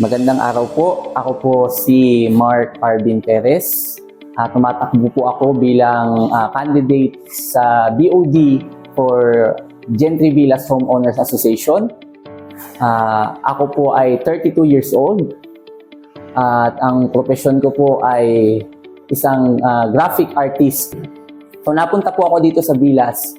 Magandang araw po. Ako po si Mark Arvin Perez. Tumatakbo po ako bilang candidate sa BOD for Gentry Villas Homeowners Association. Ako po ay 32 years old at ang profesyon ko po ay isang graphic artist. So napunta po ako dito sa Villas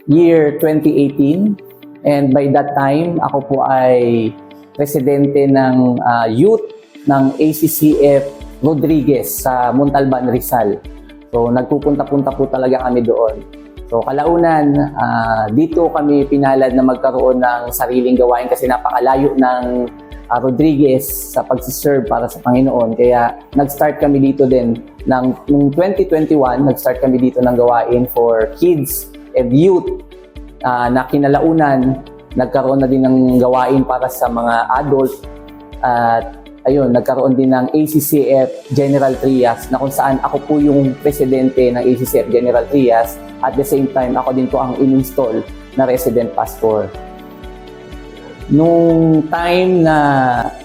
year 2018 and by that time ako po ay presidente ng youth ng ACCF Rodriguez sa Montalban, Rizal. So nagpupunta-punta po talaga kami doon. So kalaunan, dito kami pinalad na magkaroon ng sariling gawain kasi napakalayo ng Rodriguez sa pagsiserve para sa Panginoon. Kaya nag-start kami dito din. Noong 2021, nag-start kami dito ng gawain for kids and youth na kinalaunan. Nagkaroon na din ng gawain para sa mga adult at ayun, nagkaroon din ng ACCF General Trias na kung saan ako po yung presidente ng ACCF General Trias at the same time ako din po ang in-install na resident pastor. Nung time na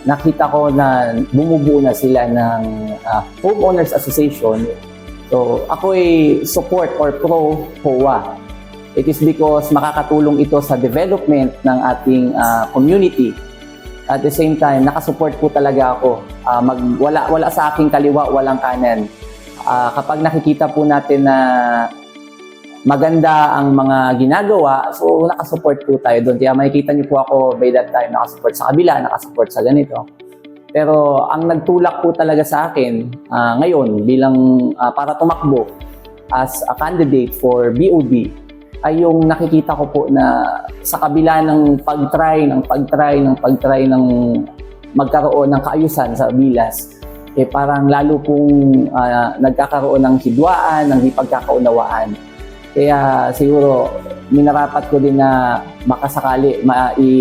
nakita ko na bumubuo na sila ng Homeowners Association, so ako ay support or pro HOA. It is because makakatulong ito sa development ng ating community. At the same time, nakasupport po talaga ako. Wala sa aking kaliwa, walang kanan. Kapag nakikita po natin na maganda ang mga ginagawa, so nakasupport po tayo doon. Kaya makikita niyo po ako by that time, nakasupport sa kabila, nakasupport sa ganito. Pero ang nagtulak po talaga sa akin ngayon bilang para tumakbo as a candidate for BOD, ay yung nakikita ko po na sa kabila ng pag-try ng magkaroon ng kaayusan sa Villas, parang lalo pong nagkakaroon ng hidwaan, ng di pagkakaunawaan. Kaya siguro minarapat ko din na makasakali,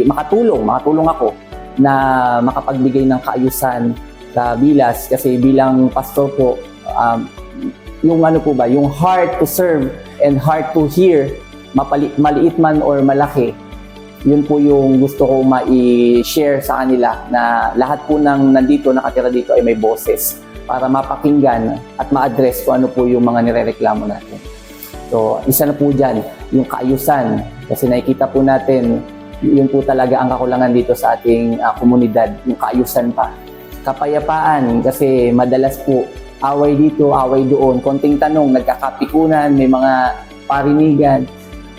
makatulong ako na makapagbigay ng kaayusan sa Villas kasi bilang pastor po, yung yung heart to serve and heart to hear, maliit man or malaki, yun po yung gusto ko ma-share sa kanila na lahat po ng nakatira dito ay may boses para mapakinggan at ma-address kung ano po yung mga nirereklamo natin. So, isa na po dyan, yung kaayusan. Kasi nakikita po natin, yun po talaga ang kakulangan dito sa ating komunidad, yung kaayusan pa. Kapayapaan, kasi madalas po, away dito, away doon, konting tanong, nagkakapikunan, may mga parinigan.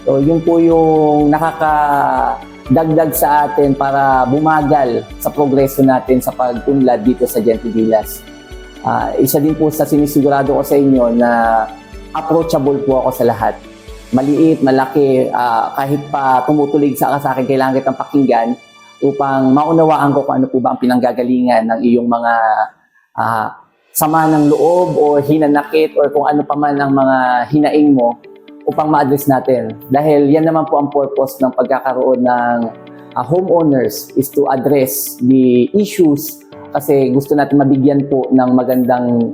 So, yun po yung nakakadagdag sa atin para bumagal sa progreso natin sa pag-unlad dito sa Gentry Villas. Isa din po sa sinisigurado ko sa inyo na approachable po ako sa lahat. Maliit, malaki, kahit pa tumutulig sa akin, kailangan kitang pakinggan upang maunawaan ko kung ano po ba ang pinanggagalingan ng iyong mga sama ng loob o hinanakit or kung ano pa man ang mga hinaing mo upang ma-address natin. Dahil yan naman po ang purpose ng pagkakaroon ng homeowners is to address the issues kasi gusto natin mabigyan po ng magandang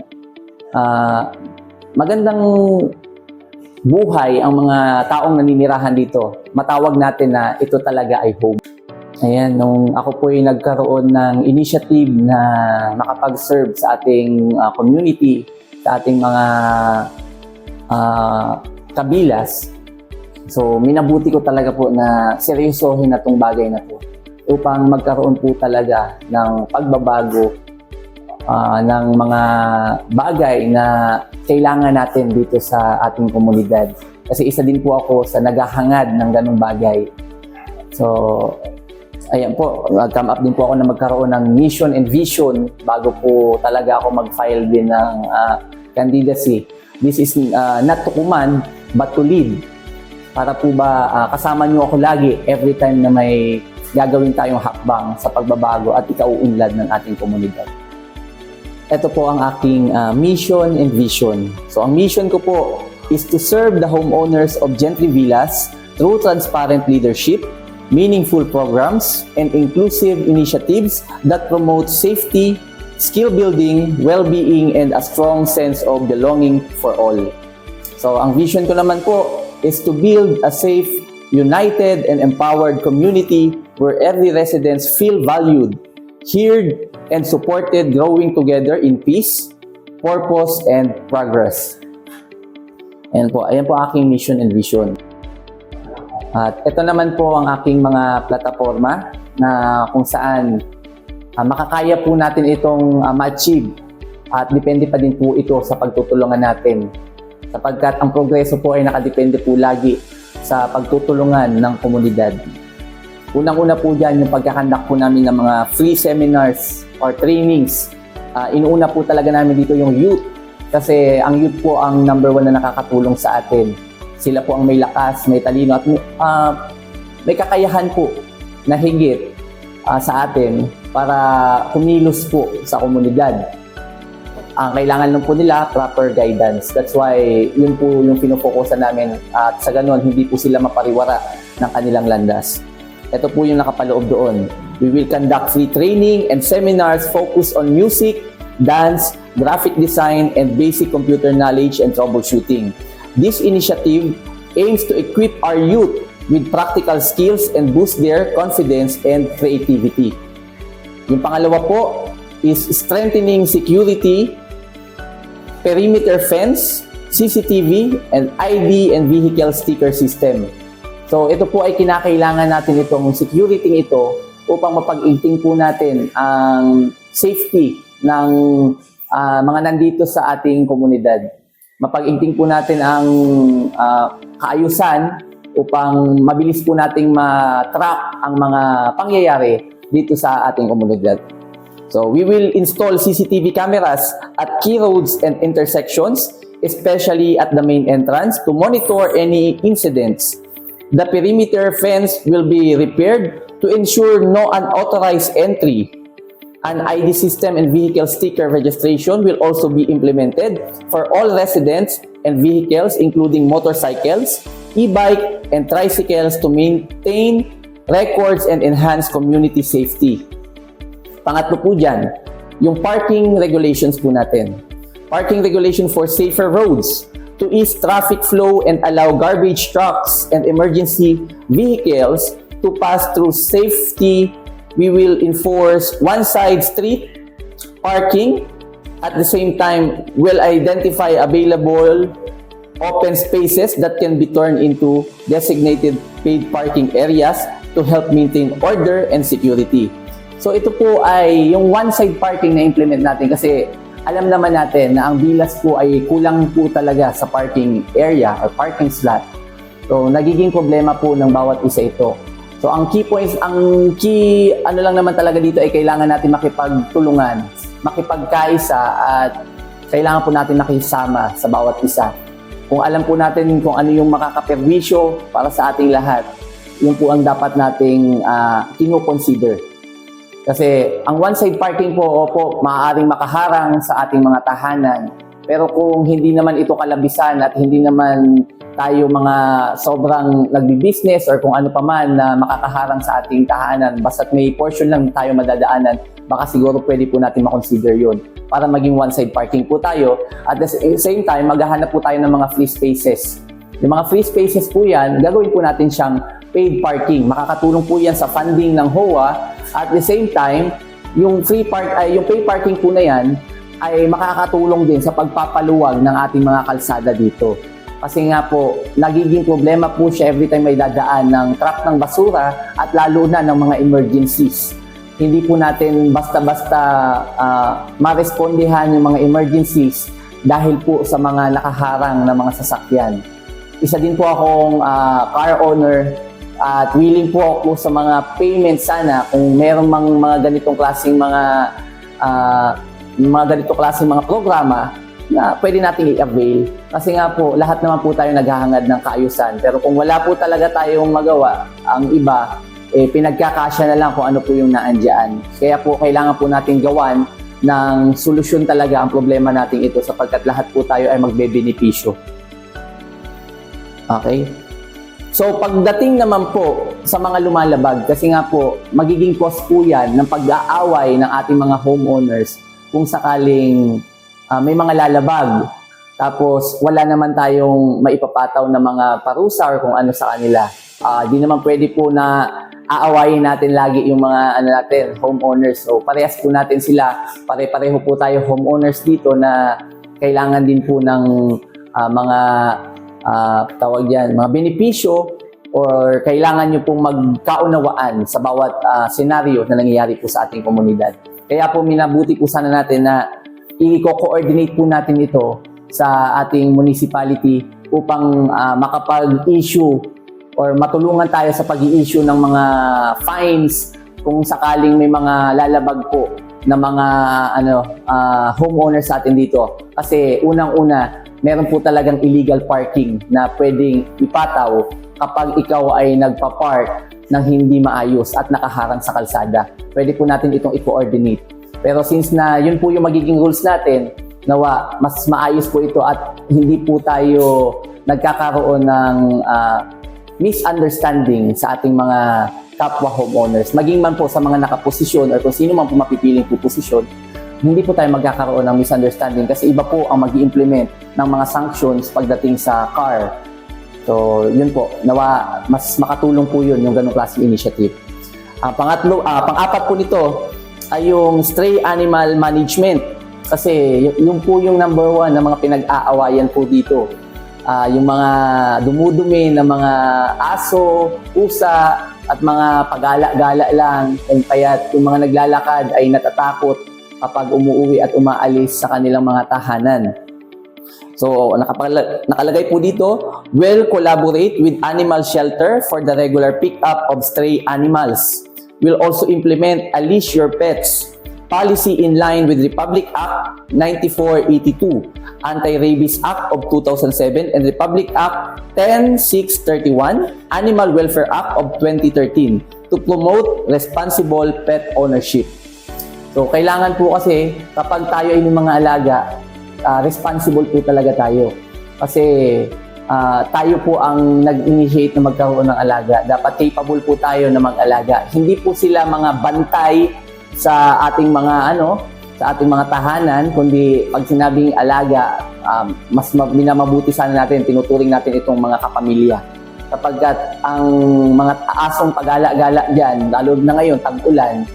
buhay ang mga taong naninirahan dito. Matawag natin na ito talaga ay home. Ayan, nung ako po ay nagkaroon ng initiative na makapag-serve sa ating community, sa ating mga kabilas, so minabuti ko talaga po na seryosohin na itong bagay na to upang magkaroon po talaga ng pagbabago ng mga bagay na kailangan natin dito sa ating komunidad. Kasi isa din po ako sa naghahangad ng ganung bagay. So, ayan po, come up din po ako na magkaroon ng mission and vision bago po talaga ako mag-file din ng candidacy. This is not to command, but to lead. Para po ba kasama niyo ako lagi every time na may gagawin tayong hakbang sa pagbabago at ikauunlad ng ating komunidad. Ito po ang aking mission and vision. So ang mission ko po is to serve the homeowners of Gentry Villas through transparent leadership, meaningful programs, and inclusive initiatives that promote safety, skill building, well-being, and a strong sense of belonging for all. So, ang vision ko naman po is to build a safe, united, and empowered community where every residents feel valued, heard, and supported growing together in peace, purpose, and progress. Ayan po aking mission and vision. At ito naman po ang aking mga plataforma na kung saan makakaya po natin itong ma-achieve at depende pa din po ito sa pagtutulungan natin. Sapagkat ang progreso po ay nakadepende po lagi sa pagtutulungan ng komunidad. Unang-una po dyan yung pagkakandak po namin ng mga free seminars or trainings. Inuuna po talaga namin dito yung youth kasi ang youth po ang number 1 na nakakatulong sa atin. Sila po ang may lakas, may talino at may kakayahan po na higit sa atin para kumilos po sa komunidad. Ang kailangan lang po nila, proper guidance. That's why yun po yung pinofokusan namin at sa ganun, hindi po sila mapariwara ng kanilang landas. Ito po yung nakapaloob doon. We will conduct free training and seminars focused on music, dance, graphic design, and basic computer knowledge and troubleshooting. This initiative aims to equip our youth with practical skills and boost their confidence and creativity. Yung pangalawa po is strengthening security, perimeter fence, CCTV, and ID and vehicle sticker system. So ito po ay kinakailangan natin itong security ito upang mapag-igting po natin ang safety ng mga nandito sa ating komunidad. Mapag-igting po natin ang kaayusan upang mabilis po nating ma-track ang mga pangyayari dito sa ating komunidad. So we will install CCTV cameras at key roads and intersections, especially at the main entrance, to monitor any incidents. The perimeter fence will be repaired to ensure no unauthorized entry. An ID system and vehicle sticker registration will also be implemented for all residents and vehicles, including motorcycles, e-bike, and tricycles to maintain records and enhance community safety. Pangatlo po dyan, yung parking regulations po natin. Parking regulation for safer roads to ease traffic flow and allow garbage trucks and emergency vehicles to pass through safety. We will enforce one-side street parking. At the same time, we'll identify available open spaces that can be turned into designated paid parking areas to help maintain order and security. So ito po ay yung one-side parking na implement natin kasi alam naman natin na ang Bilas po ay kulang po talaga sa parking area or parking slot. So nagiging problema po ng bawat isa ito. So ang key points, ang key ano lang naman talaga dito ay kailangan natin makipagtulungan, makipagkaisa at kailangan po natin makisama sa bawat isa. Kung alam po natin kung ano yung makakaperwisyo para sa ating lahat, yun po ang dapat nating kino-consider. Kasi ang one-side parking po, opo, maaaring makaharang sa ating mga tahanan. Pero kung hindi naman ito kalabisan at hindi naman tayo mga sobrang nagbi-business or kung ano pa man na makakaharang sa ating tahanan, basta't may portion lang tayo madadaanan, baka siguro pwede po natin makonsider yun para maging one-side parking po tayo. At the same time, maghahanap po tayo ng mga free spaces. Yung mga free spaces po yan, gagawin po natin siyang paid parking. Makakatulong po yan sa funding ng HOA. At the same time, yung paid parking po na yan ay makakatulong din sa pagpapaluwag ng ating mga kalsada dito. Kasi nga po, nagiging problema po siya every time may dadaan ng truck ng basura at lalo na ng mga emergencies. Hindi po natin basta-basta marespondihan yung mga emergencies dahil po sa mga nakaharang na mga sasakyan. Isa din po akong car owner at willing po ako sa mga payments sana kung merong mga ganitong klaseng mga programa na pwede nating i-avail. Kasi nga po, lahat naman po tayo naghahangad ng kaayusan. Pero kung wala po talaga tayong magawa, ang iba, pinagkakasya na lang kung ano po yung naandyan. Kaya po, kailangan po natin gawan ng solusyon talaga ang problema natin ito sapagkat lahat po tayo ay magbe-benepisyo. Okay? So, pagdating naman po sa mga lumalabag, kasi nga po, magiging cause po yan ng pag-aaway ng ating mga homeowners kung sakaling may mga lalabag, tapos wala naman tayong maipapataw na mga parusa or kung ano sa kanila. Di naman pwede po na aawayin natin lagi yung mga homeowners. So parehas po natin sila, pare-pareho po tayo homeowners dito na kailangan din po ng mga tawag diyan, mga benepisyo or kailangan nyo pong magkaunawaan sa bawat senaryo na nangyayari po sa ating komunidad. Kaya po minabuti po sana natin na i-coordinate po natin ito sa ating municipality upang makapag-issue or matulungan tayo sa pag-i-issue ng mga fines kung sakaling may mga lalabag po na mga homeowners sa atin dito. Kasi unang-una, meron po talagang illegal parking na pwedeng ipataw kapag ikaw ay nagpa-park ng hindi maayos at nakaharang sa kalsada. Pwede po natin itong i-coordinate. Pero since na yun po yung magiging rules natin, nawa mas maayos po ito at hindi po tayo nagkakaroon ng misunderstanding sa ating mga kapwa homeowners. Maging man po sa mga nakaposisyon or kung sino man po mapipiling po posisyon, hindi po tayo magkakaroon ng misunderstanding kasi iba po ang mag-i-implement ng mga sanctions pagdating sa car. So, yun po. Nawa, mas makatulong po yun yung ganong klaseng initiative. Pang-apat po nito ay yung stray animal management. Kasi yung po yung number one na mga pinag-aawayan po dito. Yung mga dumudumi na mga aso, pusa, at mga pagala-gala lang. Kaya yung mga naglalakad ay natatakot kapag umuwi at umaalis sa kanilang mga tahanan. So, nakalagay po dito, will collaborate with animal shelter for the regular pick-up of stray animals. Will also implement a leash your pets policy in line with Republic Act 9482, Anti-Rabies Act of 2007, and Republic Act 10631, Animal Welfare Act of 2013 to promote responsible pet ownership. So, kailangan po kasi kapag tayo ay may mga alaga, responsible po talaga tayo. Kasi tayo po ang nag-initiate na magkaroon ng alaga. Dapat capable po tayo na mag-alaga. Hindi po sila mga bantay sa ating mga sa ating mga tahanan, kundi pag sinabing alaga, mas minamabuti sana natin, tinuturing natin itong mga kapamilya. Kapagkat ang mga asong pagala-gala diyan, lalo na ngayon tag-ulan,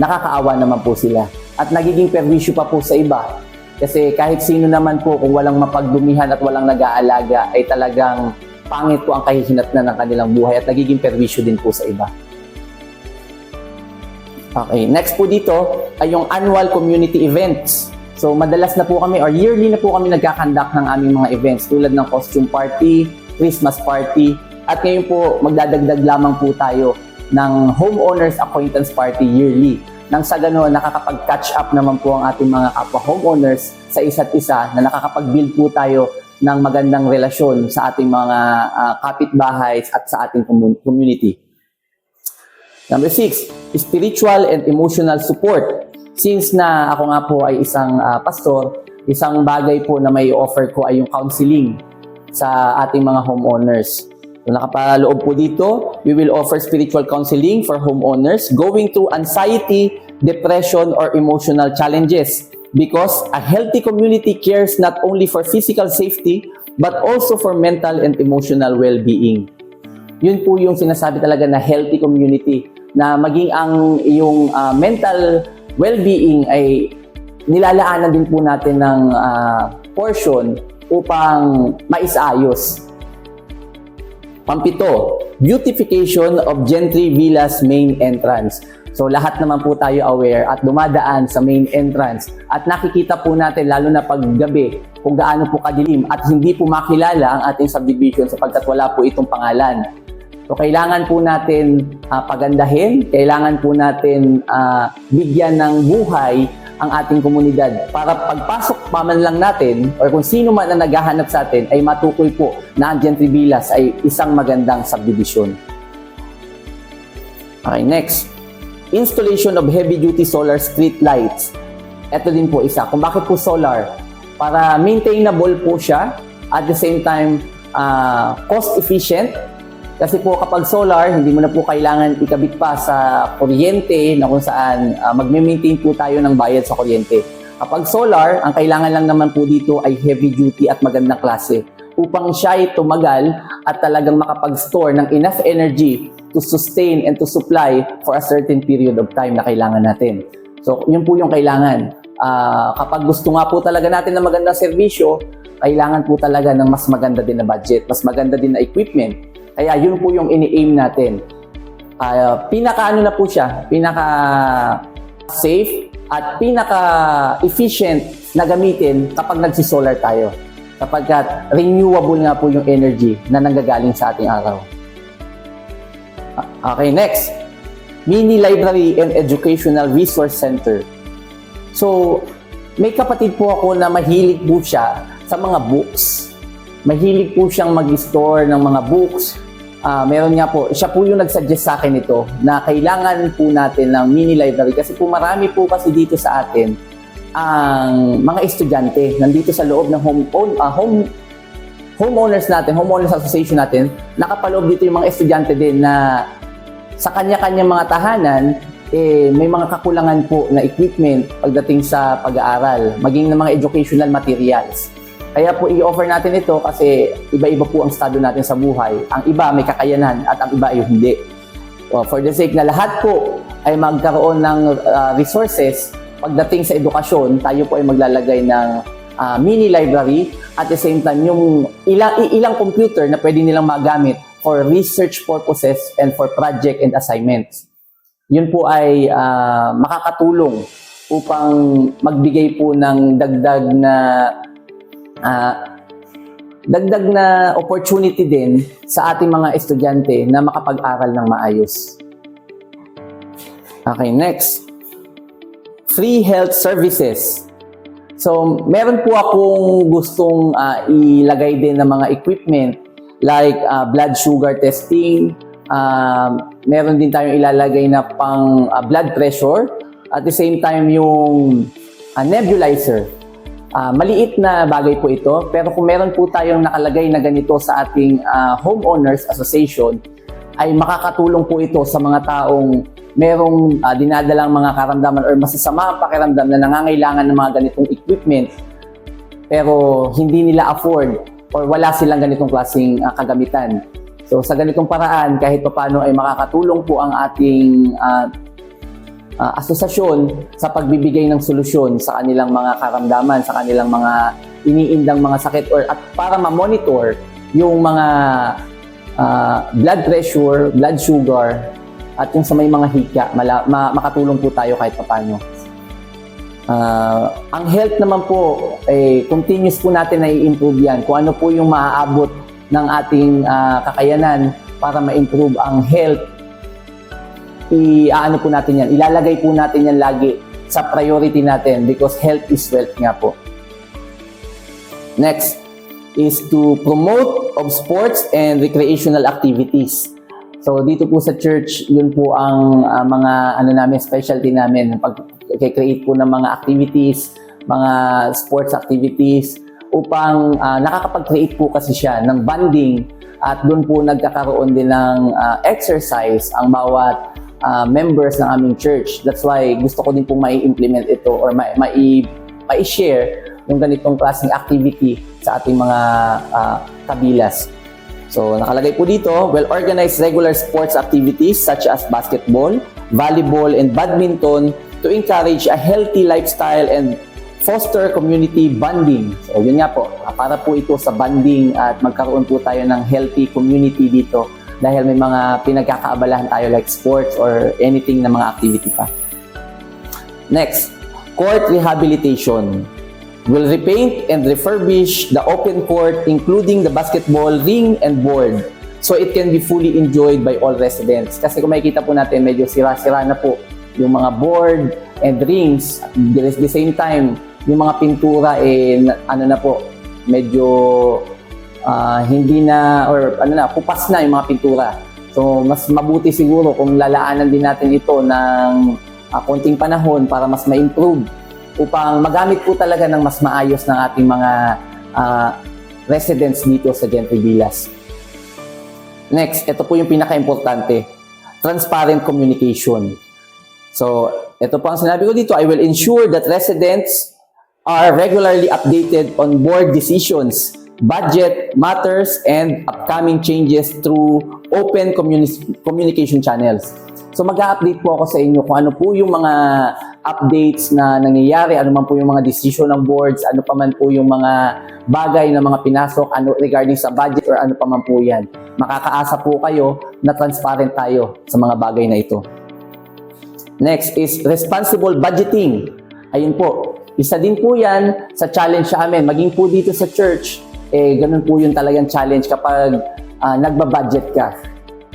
nakakaawa naman po sila. At nagiging perwisyo pa po sa iba. Kasi kahit sino naman po, kung walang mapagdumihan at walang nag-aalaga, ay talagang pangit po ang kahihinatnan ng kanilang buhay at nagiging perwisyo din po sa iba. Okay, next po dito ay yung annual community events. So madalas na po kami or yearly na po kami nagkakandak ng aming mga events tulad ng costume party, Christmas party, at ngayon po magdadagdag lamang po tayo ng homeowners acquaintance party yearly. Nang sa gano'n, nakakapag-catch up naman po ang ating mga kapwa homeowners sa isa't isa na nakakapag-build po tayo ng magandang relasyon sa ating mga kapitbahay at sa ating community. Number 6, spiritual and emotional support. Since na ako nga po ay isang pastor, isang bagay po na may offer ko ay yung counseling sa ating mga homeowners. So, nakapaloob po dito, we will offer spiritual counseling for homeowners going through anxiety, depression, or emotional challenges because a healthy community cares not only for physical safety but also for mental and emotional well-being. Yun po yung sinasabi talaga na healthy community, na maging ang iyong mental well-being ay nilalaanan din po natin ng portion upang maisayos. Pampito, beautification of Gentry Villa's main entrance. So lahat naman po tayo aware at dumadaan sa main entrance at nakikita po natin lalo na pag gabi kung gaano po kadilim at hindi po makilala ang ating subdivision sapagkat wala po itong pangalan. So kailangan po natin pagandahin, kailangan po natin bigyan ng buhay ang ating komunidad para pagpasok pa man lang natin or kung sino man na naghahanap sa atin ay matukoy po na ang Gentry Villas ay isang magandang subdivision. Okay, next. Installation of heavy-duty solar street lights. Ito din po isa. Kung bakit po solar? Para maintainable po siya at the same time cost-efficient. Kasi po kapag solar, hindi mo na po kailangan ikabit pa sa kuryente na kung saan magme-maintain po tayo ng bayad sa kuryente. Kapag solar, ang kailangan lang naman po dito ay heavy duty at magandang klase upang siya ay tumagal at talagang makapag-store ng enough energy to sustain and to supply for a certain period of time na kailangan natin. So, yun po yung kailangan. Kapag gusto nga po talaga natin ng magandang serbisyo, kailangan po talaga ng mas maganda din na budget, mas maganda din na equipment. Kaya yun po yung ini-aim natin. Pinaka-ano na po siya, pinaka-safe at pinaka-efficient na gamitin kapag nagsisolar tayo. Kapagkat renewable nga po yung energy na nanggagaling sa ating araw. Okay, next. Mini Library and Educational Resource Center. So, may kapatid po ako na mahilig po siya sa mga books. Mahilig po siyang mag-store ng mga books. Meron nga po, siya po yung nag-suggest sa akin ito na kailangan po natin ng mini library kasi po marami po kasi dito sa atin ang mga estudyante nandito sa loob ng homeowners natin, homeowners association natin, nakapaloob dito yung mga estudyante din na sa kanya-kanyang mga tahanan, may mga kakulangan po na equipment pagdating sa pag-aaral, maging ng mga educational materials. Kaya po i-offer natin ito kasi iba-iba po ang estado natin sa buhay. Ang iba may kakayanan at ang iba ay hindi. For the sake na lahat po ay magkaroon ng resources pagdating sa edukasyon, tayo po ay maglalagay ng mini library at the same time yung ilang computer na pwede nilang magamit for research purposes and for project and assignments. Yun po ay makakatulong upang magbigay po ng dagdag na opportunity din sa ating mga estudyante na makapag-aral ng maayos. Okay, next. Free health services. So, meron po akong gustong ilagay din ng mga equipment like blood sugar testing. Meron din tayong ilalagay na pang blood pressure. At the same time, yung nebulizer. Maliit na bagay po ito, pero kung meron po tayong nakalagay na ganito sa ating homeowners association, ay makakatulong po ito sa mga taong merong dinadalang mga karamdaman or masasama ang pakiramdam na nangangailangan ng mga ganitong equipment, pero hindi nila afford or wala silang ganitong klaseng kagamitan. So sa ganitong paraan, kahit paano ay makakatulong po ang ating asosasyon sa pagbibigay ng solusyon sa kanilang mga karamdaman, sa kanilang mga iniindang mga sakit or at para ma-monitor yung mga blood pressure, blood sugar at yung sa may mga hika, makatulong po tayo kahit paano. Ang health naman po, continuous po natin na i-improve yan. Kung ano po yung maaabot ng ating kakayanan para ma-improve ang health, ano po natin yan, ilalagay po natin yan lagi sa priority natin because health is wealth nga po. Next is to promote of sports and recreational activities. So dito po sa church, yun po ang mga specialty namin, pag-create po ng mga activities, mga sports activities upang nakakapag-create po kasi siya ng bonding at doon po nagkakaroon din ng exercise ang bawat members ng aming church. That's why gusto ko din pong mai-implement ito or mai-share yung ganitong klaseng activity sa ating mga kabilas. So, nakalagay po dito, well-organized regular sports activities such as basketball, volleyball, and badminton to encourage a healthy lifestyle and foster community bonding. So, yun nga po, para po ito sa bonding at magkaroon po tayo ng healthy community dito dahil may mga pinagkakaabalahan tayo like sports or anything na mga activity pa. Next, court rehabilitation. Will repaint and refurbish the open court including the basketball ring and board so it can be fully enjoyed by all residents. Kasi kung makikita po natin, medyo sira-sira na po yung mga board and rings. At the same time, yung mga pintura na po, medyo hindi na or kupas na yung mga pintura. So mas mabuti siguro kung lalaanan din natin ito ng konting panahon para mas ma-improve upang magamit po talaga ng mas maayos ng ating mga residents dito sa Gentry Villas. Next, ito po yung pinaka-importante, transparent communication. So, ito po ang sinabi ko dito, I will ensure that residents are regularly updated on board decisions, budget matters, and upcoming changes through open communication channels. So mag-update po ako sa inyo kung ano po yung mga updates na nangyayari, ano man po yung mga decision ng boards, ano pa man po yung mga bagay na mga pinasok, ano regarding sa budget or ano pa man po yan. Makakaasa po kayo na transparent tayo sa mga bagay na ito. Next is responsible budgeting. Ayun po, isa din po yan sa challenge sa amin. Maging po dito sa church, ganun po yung talagang challenge kapag nagbabudget ka.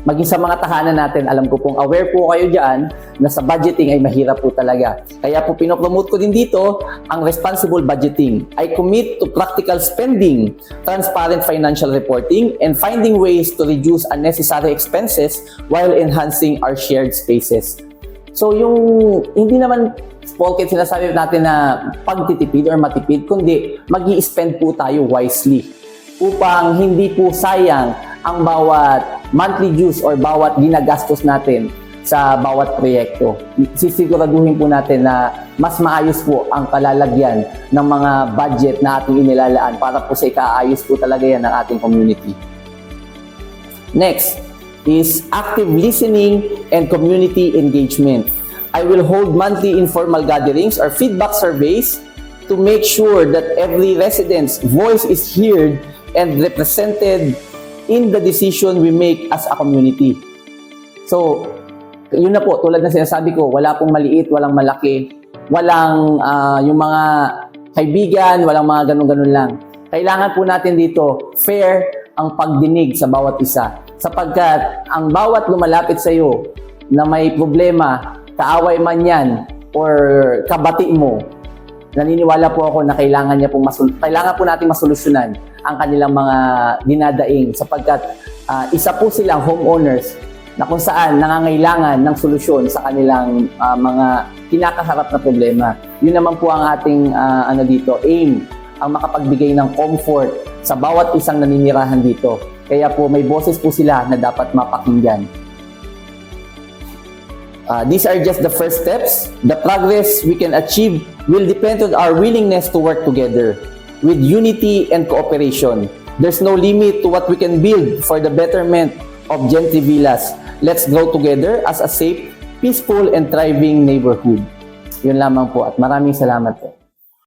Maging sa mga tahanan natin, alam ko pong aware po kayo dyan na sa budgeting ay mahirap po talaga. Kaya po pinopromote ko din dito ang responsible budgeting. I commit to practical spending, transparent financial reporting, and finding ways to reduce unnecessary expenses while enhancing our shared spaces. So yung hindi naman porket sinasabi natin na pagtitipid or matipid, kundi mag-i-spend po tayo wisely upang hindi po sayang ang bawat monthly dues or bawat ginagastos natin sa bawat proyekto. Sisiguraduhin po natin na mas maayos po ang kalalagyan ng mga budget na ating inilalaan para po sa ikaayos po talaga yan ng ating community. Next is active listening and community engagement. I will hold monthly informal gatherings or feedback surveys to make sure that every resident's voice is heard and represented in the decision we make as a community. So, yun na po, tulad na sinasabi ko, wala pong maliit, walang malaki, walang yung mga kaibigan, walang mga ganun-ganun lang. Kailangan po natin dito, fair ang pagdinig sa bawat isa. Sapagkat ang bawat lumalapit sa iyo na may problema, kaaway man yan, or kabati mo, naniniwala po ako na kailangan po natin masolusyonan ang kanilang mga dinadaing sapagkat isa po silang homeowners na kung saan nangangailangan ng solusyon sa kanilang mga kinakaharap na problema. Yun naman po ang ating aim, ang makapagbigay ng comfort sa bawat isang naninirahan dito. Kaya po may boses po sila na dapat mapakinggan. These are just the first steps. The progress we can achieve will depend on our willingness to work together with unity and cooperation. There's no limit to what we can build for the betterment of Gentry Villas. Let's grow together as a safe, peaceful, and thriving neighborhood. Yun lamang po at maraming salamat po.